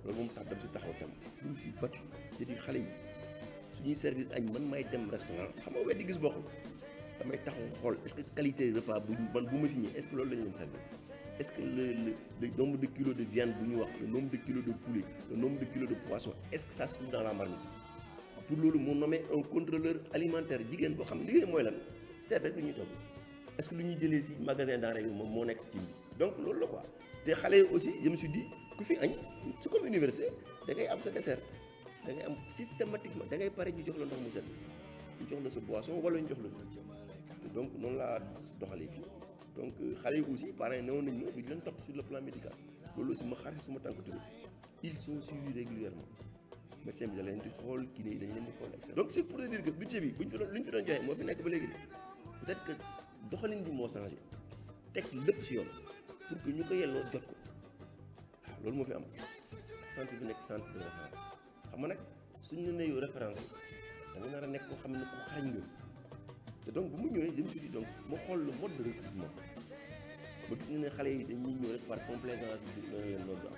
loolu moom tax dem si taxaw tam luñ si battu te di xale yi suñuy servir añ man may dem restaurant xam nga weddi gis bokkul damay taxaw xool est-ce que qualité repas bu man bu ma signé est-ce que loolu lañ leen servir est-ce que le nombre de kilos de viande bu ñu wax le nombre de kilos de poulet le nombre de kilos de poisson est-ce que ça se trouve dans la marmite pour loolu mu nommé un contrôleur alimentaire jigéen boo xam ne liggéey mooy lan seet rek lu ñuy togg est-ce que lu ñuy jëlee si magasin denrée bi moom moo nekk si cin bi donc loolu la quoi te xale yi aussi je me suis dit ku fi añ su comme université da ngay am sa dessert da ngay am systématiquement da ngay pare ñu jox la ndox mu set ñu jox la sa boisson wala ñu jox la fi donc noonu laa doxalee fii donc xale yi aussi parents yi newoon nañu ma du leen topp sur le plan médical loolu aussi ma xaar si suma tànk tudd ils sont suivis régulièrement médecin bi da leen di xool kiné yi dañu leen di xool et donc c'est pour dire que budget bi buñ fi doon lu ñu fi doon joxe moo fi nekk ba léegi peut-être que doxalin bi moo changé teg lépp si yoon pour que ñu ko yelloo jot ko waaw loolu moo fi am centre bi nekk centre de référence xam nga nag suñu la nee yow référence da nga nar a nekk koo xam ne ku xarañ nga te donc bu mu ñëwee je me suis dit donc ma xool le mode de recrutement ba gis nga ne xale yi dañuy ñëw rek par complaisance bi mën na leen loolu am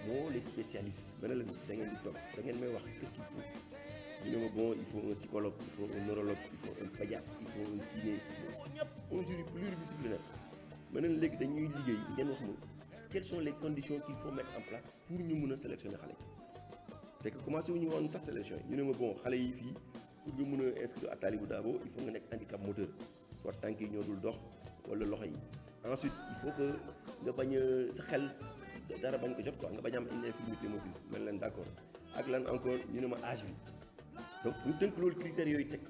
moo les spécialistes mën na leen da ngeen di toog da ngeen may wax qu'est-ce qu'il faut ñu ne ma bon il faut un psychologue il faut un neurologue il faut un pédiatre il faut un kiné ñëpp un jury pluridisciplinaire ma ne léegi dañuy liggéey ngeen wax ma quelles sont les conditions qu'il faut mettre en place pour ñu mën a sélectionner xale yi fekk commencé wu ñu woon sax sélection yi ñu ne ma bon xale yi fii pour nga mën a inscrire à Talibou Dabo il faut nga nekk handicap moteur soit tànk yi ñoo dul dox wala loxo yi ensuite il faut que nga bañ a sa xel dara bañ ko jot quoi nga bañ a am une infirmité motrice mel leen d'accord ak lan encore ñu ne ma âge bi donc ñu tënk loolu critères yooyu teg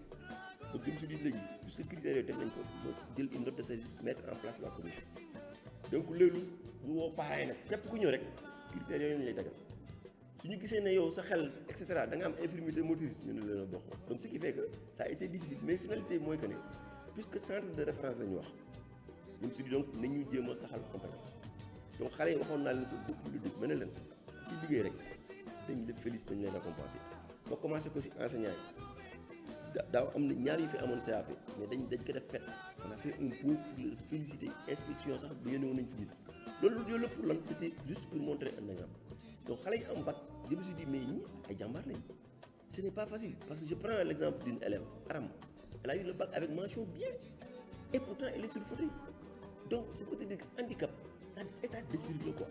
ba gëm si di léegi puisque critères yooyu teg nañ ko ma jël une note de service mettre en place la commission donc loolu ñu woo parents nag képp ku ñëw rek critères yooyu lañ lay tegal su ñu gisee ne yow sa xel et cetera da nga am infirmité motrice ñu ne leen a bokk donc ce qui fait que ça a été difficile mais finalité mooy que ne puisque centre de référence la ñu wax ñu si donc nañu jéem a saxal compétence donc xale yi waxoon naa leen ko depuis le début ma ne leen ku ci liggéey rek dañu def félicité dañu leen récompenser ba commencé ko si enseignant yi daaw am na ñaar yu fi amoon CAP mais dañ ko def fête on a fait un pot pour le féliciter inspection sax ba yónnee woon nañ fi nit loolu lépp pour lan c'était juste pour montrer un exemple donc xale yi am bac je me suis dit mais ñii ay jàmbaar lañ ce n'est pas facile parce que je prends l'exemple d'une élève Aram elle a eu le bac avec mention bien et pourtant elle est sur le fauteuil donc c'est pour te dire que handicap c'est état d'esprit la quoi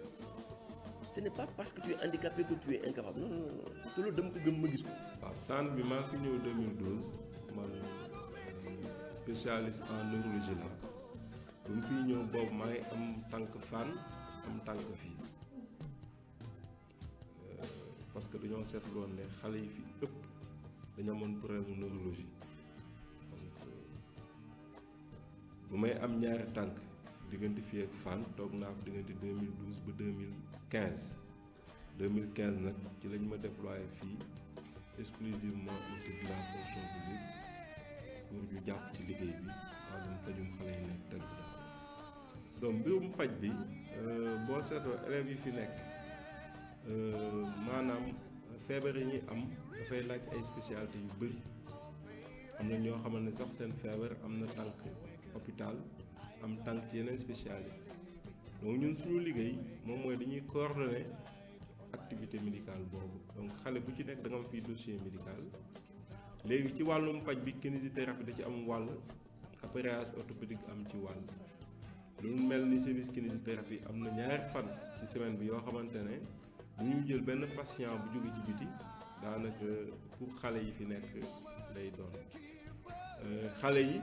ce n'est pas parce que tu es handicapé que tu es incapable non non non te loolu dama ko gëm ma gis ko. waaw centre bi maa fi ñëw 2012 man spécialiste en neurologie la bu mu fiy ñëw boobu maa ngi am tànk Fann am tànk fii parce que dañoo seetlu woon ne xale yi fi ëpp dañu amoon problème mu neurologie donc bu may am ñaari tànk diggante fii ak Fann toog naa ko diggante 2012 ba 2015 2015 nag ci lañ ma déployé fii exclusivement autour de la fonction publique pour ñu jàpp ci liggéey bi wàllum fajum xale yi nekk Talibou Dabo donc mbirum faj bi boo seetloo élèves yi fi nekk maanaam feebar yi ñuy am dafay laaj ay spécialités yu bëri am na ñoo xamante ne sax seen feebar am na tànk hôpital am tànk ci yeneen spécialiste donc ñun suñu liggéey moom mooy dañuy coordonner activité médicale boobu donc xale bu ci nekk da nga am fii dossier médical léegi ci wàllum paj bi kinésithérapie da ci am wàll appareillage orthopédique am ci wàll lu mel ni service kinésithérapie am na ñaari fan ci semaine bi yoo xamante ne bu ñu jël benn patient bu jóge ci biti daanaka pour xale yi fi nekk lay doon xale yi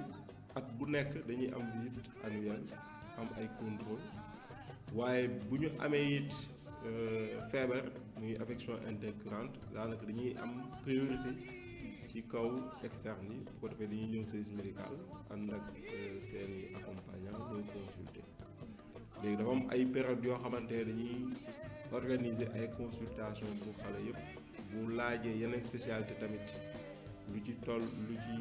at bu nekk dañuy am visite annuelle am ay contrôle waaye bu ñu amee it feebar muy affection intercurrente daanaka dañuy am priorité ci kaw externe yi bu ko defee dañuy ñëw service médical ànd ak seen accompagnant ñëw consulter léegi dafa am ay période yoo xamante ne dañuy organiser ay consultation pour xale yëpp bu laajee yeneen spécialité tamit lu ci toll lu ci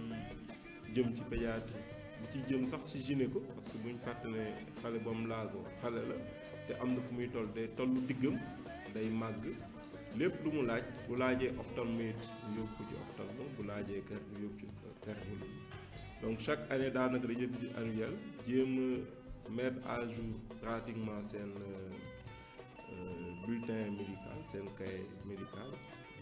jëm ci pédiatrie lu ci jëm sax ci gynéco parce que buñ fàtte ne xale ba mu laago xale la te am na fu muy toll day tollu diggam day màgg lépp lu mu laaj bu laajee ophtalmo it ñu yóbbu ko ci ophtalmo bu laajee kër ñu yóbbu ci cardiologie donc chaque année daanaka dañuy def visite annuelle jéem a mettre à jour pratiquement seen bulletin médical seen cahier médical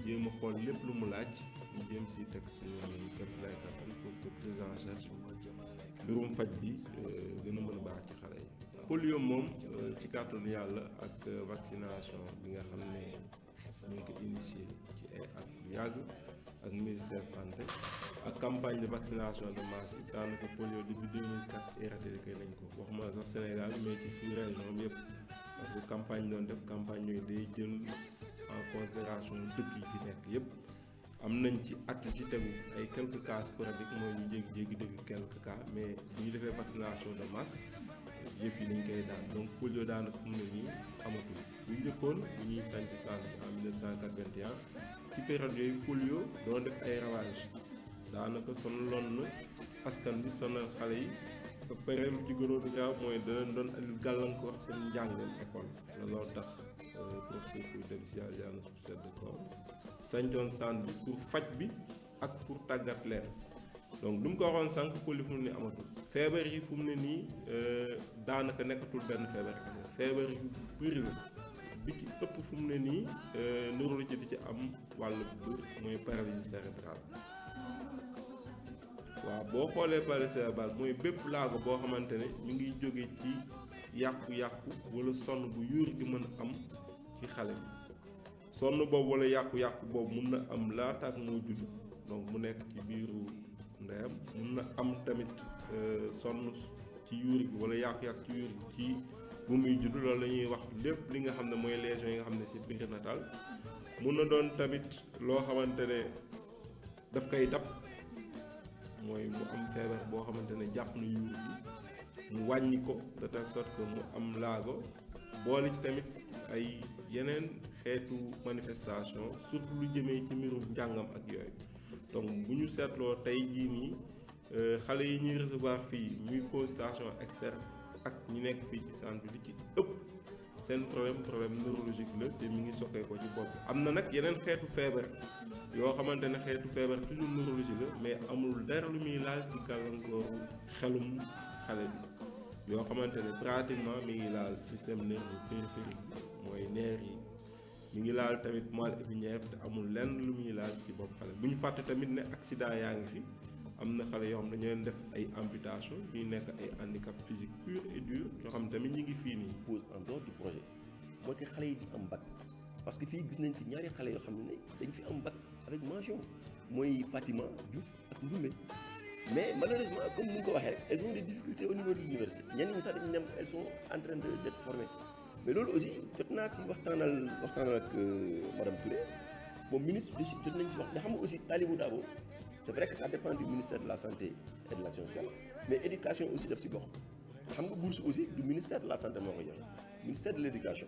jéem a xool lépp lu mu laaj ñu jéem si teg suñu képp lay kattan pour que prise en charge mbirum faj bi gën a mën a baax ci xale yi. polio moom ci kàttanu yàlla ak vaccination bi nga xam ne ñu ngi ko initié ci ay at yu yàgg ak ministère santé ak campagne de vaccination de masse bi daanaka polio depuis 2004 éradiqué nañ ko waxuma la sax Sénégal mais ci sous région bi yëpp parce que campagne doon def campagne yooyu day jël en considération dëkk yi fi nekk yëpp am nañ ci at ci tegu ay quelques cas sporadiques mooy ñu jéggi dégg quelques cas mais bu ñu defee vaccination de masse yëpp yi dañ koy daan donc polio daanaka fu mu ne nii amatul bu njëkkoon bu ñuy sanc centre en 1981 ci période yooyu polio doon def ay ravage daanaka sonaloon na askan bi sonal xale yi ba pare lu ci gënoon a gaaw mooy da leen doon andil gàllankoor seen njàngam école looloo tax professeur Pouye Debby Sy yàlla na suuf sedd kawam sañcoon centre bi pour faj bi ak pour tàggat leen donc lu mu ko waxoon sànq polio fu mu ne amatul feebar yi fu mu ne nii daanaka nekkatul benn feebar yu bëri la bi ci ëpp fu mu ne nii neurologie di ci am wàll bu bëri mooy paralysie cérébrale waaw boo xoolee paralysie cérébrale mooy bépp laago boo xamante ne ñu ngi jóge ci yàqu-yàqu wala sonn bu yuur gi mën a am ci xale bi sonn boobu wala yàqu-yàqu boobu mun na am laata ak moo judd donc mu nekk ci biiru ndeyam mun na am tamit sonn ci yuur gi wala yàqu-yàqu ci yuur gi ci bu muy judd loolu la ñuy wax lépp li nga xam ne mooy lésions yi nga xam ne c'est périnatal mun na doon tamit loo xamante ne daf koy dab mooy mu am feebar boo xamante ne jàpp na yuur gi mu wàññi ko de telle sorte que mu am laago boole ci tamit ay yeneen xeetu manifestation surtout lu jëmee ci mbirum njàngam ak yooyu donc bu ñu seetloo tey jii nii xale yi ñuy recevoir fii muy consultation externe ak ñu nekk fii ci centre bi li ci ëpp seen problème neurologique la te mi ngi sokkee ko ci bopp am na nag yeneen xeetu feebar yoo xamante ne xeetu feebar toujours neurologie la mais amul dara lu muy laal ci gàllankooru xelum xale bi yoo xamante ne pratiquement mi ngi laal système nerveux périphérique mooy neer yi mi ngi laal tamit moelle épinière te amul lenn lu muy laal ci bopp xale bu ñu fàtte tamit ne accident yaa ngi fi am na xale yoo xam dañu leen def ay amputation ñuy nekk ay handicap physique pur et dur yoo xam tamit ñi ngi fii nii. pose en dehors du projet mooy que xale yi di am bac parce que fii gis nañ fi ñaari xale yoo xam ne dañ fi am bac avec mention mooy Fatima Diouf ak Ndoumé mais malheureusement comme ni nga ko waxee rek elles ont des difficultés au niveau de l'université ñenn ñi sax dañu dem elles sont en train d'être formées mais loolu aussi jot naa ci waxtaanal ak madame Touré moom ministre jot nañ ci wax nga xam nga aussi Talibou Dabo c'est vrai que ça dépend du ministère de la santé et de l'action sociale mais éducation aussi daf si bokk xam nga bourse aussi du ministère de la santé moo ko joxe ministère de l'éducation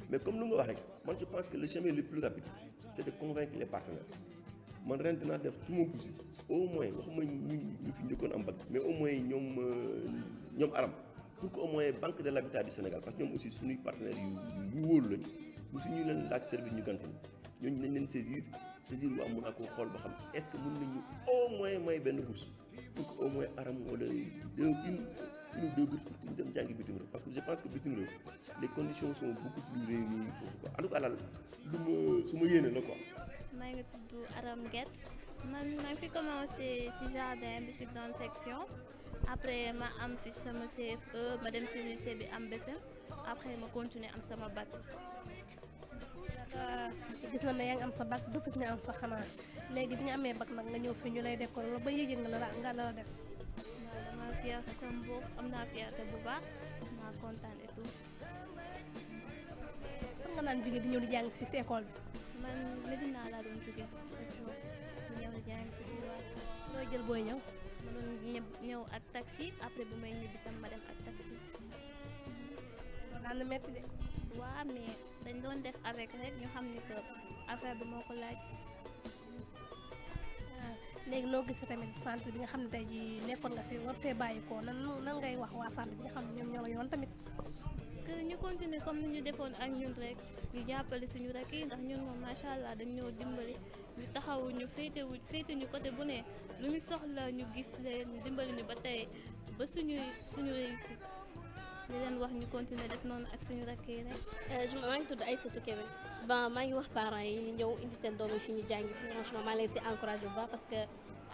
mais comme lu nga wax rek man je pense que le chemin le plus rapide c'est de convaincre les partenaires man ren dinaa def tout mon possible au moins waxuma ñu fi njëkkoon am bac mais au moins ñoom aram pour que au moins banque de l'habitat du Sénégal parce que ñoom aussi suñuy partenaires yu wóolu lañu bu suñu leen laaj service ñu gantuñu ñooñu nañ leen saisir waa mun naa ko xool ba xam est-ce que mën nañu au moins may benn bourse pour que au moins aram wala une ou deux bourses pour que ñu dem jàngi bitim réew parce que je pense que bitim réew les conditions sont beaucoup plus réunies foofu quoi en tout cas daal su ma yéene la quoi. maa ngi tudd Aram Guet man maa ngi fi commencé ci jardin bi ci grande section après ma am fi sama CFE ma dem ci lycée bi am BFEM après ma continuer am sama bac. gis na ne yaa ngi am sa bac dofis nga am sa xanaa léegi bi nga amee bac nag nga ñëw fi ñu lay décorer la ba yëg nga la def. waaw dama fierté sama bopp am naa fierté bu baax maa kontaan et tout. fan nga naan jóge di ñëw di jàng si école bi. man Medina laa doon jóge chaque jour di ñëw di jàng si biir waat. looy jël booy ñëw. ma doon ñëw ak taxi après bu may ñibbi tam ma dem ak taxi. loolu daan na métti de. waaw mais dañ doon def avec rek ñu xam ni que affaire bi moo ko laaj. léegi noo gis tamit centre bi nga xam ne tey jii nekkoon nga fi war fee bàyyi ko nan ngay wax waa centre bi nga xam ne ñoom ñoo la yoon tamit. que ñu continuer comme ni ñu defoon ak ñun rek ñu jàppale suñu rek yi ndax ñun moom macha allah dañ ñoo dimbali ñu taxawu ñu féete ñu côté bu ne lu ñu soxla ñu gis leen ñu dimbali ñu ba tey ba suñu réussite. di leen wax ñu continuer def noonu ak suñu rakk yi rek. maa ngi tudd Aïssatou Kébé bon maa ngi wax parents yi ñu ñëw indi seen doom yi fi ñu jàngi si franchement maa ngi leen si encouragé bu baax parce que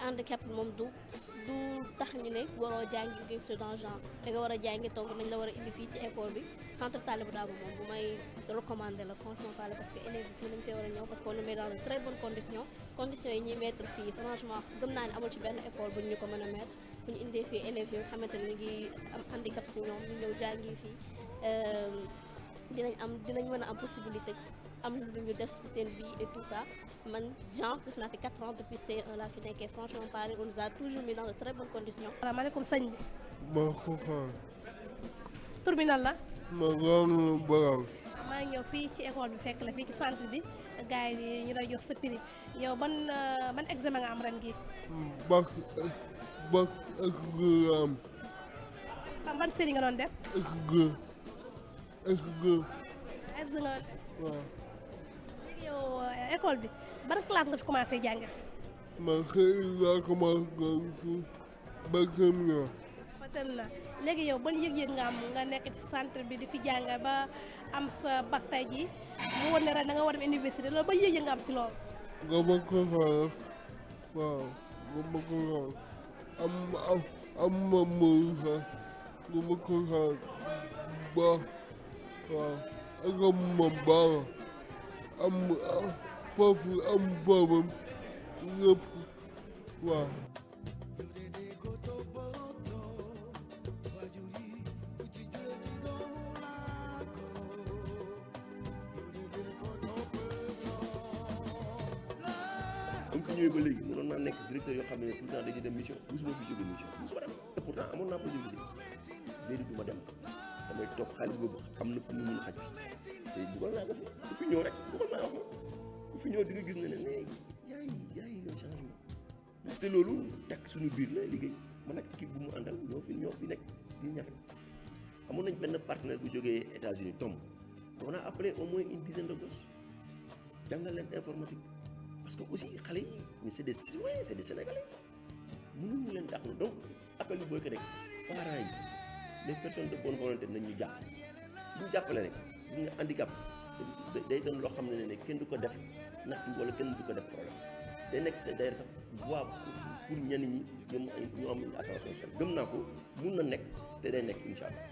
handicap moom du tax ñu ne waroo jàngi quelque chose dans genre da nga war a jàngi donc nañ la war a indi fii ci école bi centre Talibou Dabo moom bu may recommandé la franchement parler parce que élèves yi fii lañ fee war a ñëw parce que on le met dans de très bonnes conditions yi ñuy mettre fii franchement gëm naa ne amul ci benn école bu ñu ko mën a mettre bu ñu indee fii élèves yi nga xamante ne ñu ngi am handicap si ñoom ñu ñëw jàngi fii dinañ mën a am possibilité am lu ñu def ci seen vie et tout ça man genre def naa fi 4 ans depuis C1 laa fi nekkee franchement parler on nous a toujours mis dans de très bonnes conditions. salaamaaleykum sëñ bi. ma ko xam. tur bi nan la. ma gaañu baram. maa ngi ñëw fii ci école bi fekk la fii ci centre bi gars yi ñu lay jox sa prix yow ban examen nga am ren gii. bac examen. ban série nga doon def. examen. examen nga doon def. waaw. léegi yow école bi ban classe nga fi commencé jànge. ma xëy laa commencé fi ba dem naa. ba dem na léegi yow ban yëg-yëg nga am nga nekk ci centre bi di fi jàng ba am sa bac tey jii mu wóor ne ren da nga war a dem université loolu ban yëg-yëg nga am si loolu. nga ma ko xam waaw nga ma ko xam am ma mën sax nga ma ko xam baax waaw ak am ma baax am foofu am boobam yëpp waaw. am fi ñëwee ba léegi mënoon naa nekk directeur yoo xam ne tout le temps dañuy dem mission musuma fi jóge mission musuma dem te pourtant amoon naa possibilité léegi du ma dem damay toog xaalis boobu am na fu mu mun xaj te dugal naa ko fi ku fi ñëw rek dugal naa wax ma ku fi ñëw di nga gis ne yaay yoon changement te loolu takk suñu biir la liggéey man ak équipe bu mu àndal ñoo fi nekk di ñafe amoon nañ benn partenaire bu jógee États-Unis Tom on a appelé au moins une dizaine de gosses jàngal leen informatique parce que aussi xale yi mais c'est des citoyens c'est des sénégalais mënuñu leen dàq donc appel bi booy ko rek parents yi les personnes de bonne volonté nañ ñu jàpp ñu jàppale rek gis nga handicap day doon loo xam ne kenn du ko def nattu wala kenn du ko def problème day nekk c'est d'ailleurs sax voie pour ñenn ñi ñu am attention sociale gëm naa ko mun na nekk te day nekk incha allah.